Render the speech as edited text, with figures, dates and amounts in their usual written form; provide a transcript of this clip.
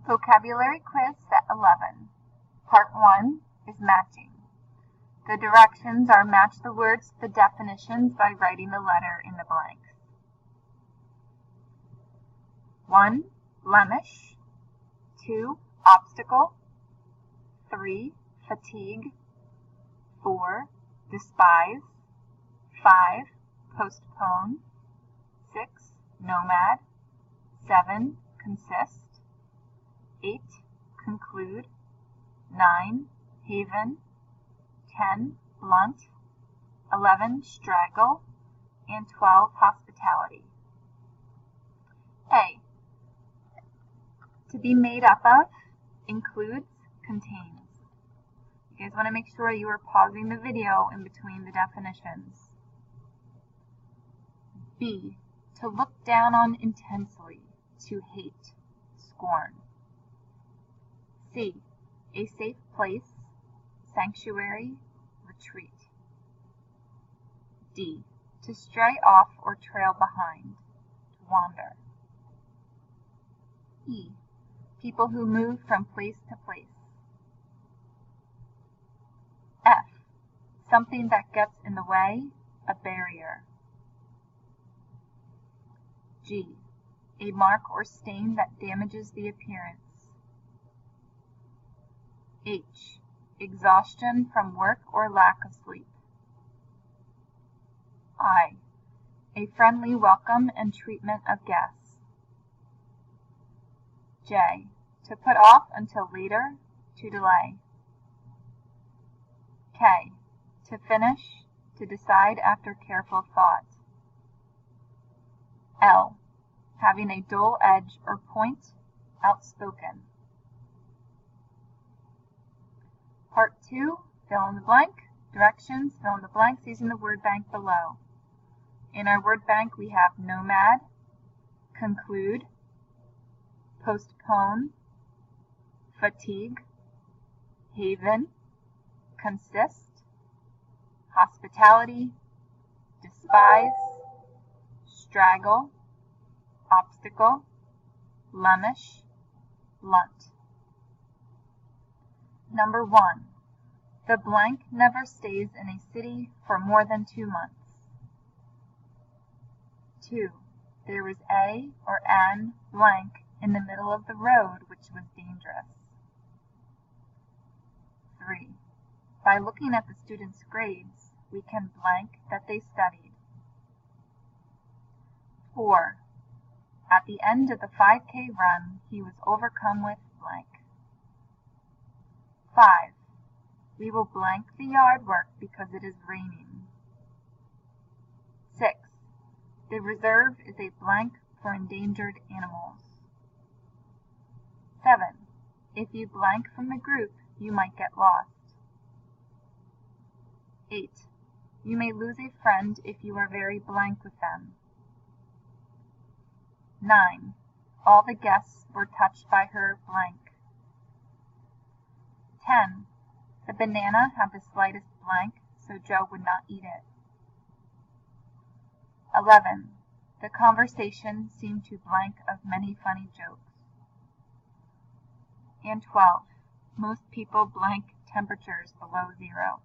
Vocabulary Quiz Set 11. Part 1 is matching. The directions are match the words to the definitions by writing the letter in the blanks. 1. Blemish. 2. Obstacle. 3. Fatigue. 4. Despise. 5. Postpone. 6. Nomad. 7. Consist. 8. Conclude. 9. Haven. 10. Blunt. 11. Straggle. And 12. Hospitality. A. To be made up of includes, contains. You guys want to make sure you are pausing the video in between the definitions. B. To look down on intensely, to hate, scorn. C. A safe place, sanctuary, retreat. D. To stray off or trail behind, to wander. E. People who move from place to place. F. Something that gets in the way, a barrier. G. A mark or stain that damages the appearance. H. Exhaustion from work or lack of sleep. I. A friendly welcome and treatment of guests. J. To put off until later, to delay. K. To finish, to decide after careful thought. L. Having a dull edge or point, outspoken. Part 2, fill in the blank. Directions, fill in the blanks using the word bank below. In our word bank we have nomad, conclude, postpone, fatigue, haven, consist, hospitality, despise, straggle, obstacle, blemish, blunt. Number 1. The blank never stays in a city for more than 2 months. 2. There was a or an blank in the middle of the road which was dangerous. 3. By looking at the student's grades, we can blank that they studied. 4. At the end of the 5K run, he was overcome with blank. 5. We will blank the yard work because it is raining. 6. The reserve is a blank for endangered animals. 7. If you blank from the group, you might get lost. 8. You may lose a friend if you are very blank with them. 9. All the guests were touched by her blank. 10. The banana had the slightest blank, so Joe would not eat it. 11. The conversation seemed to blank of many funny jokes. And 12. Most people blank temperatures below 0.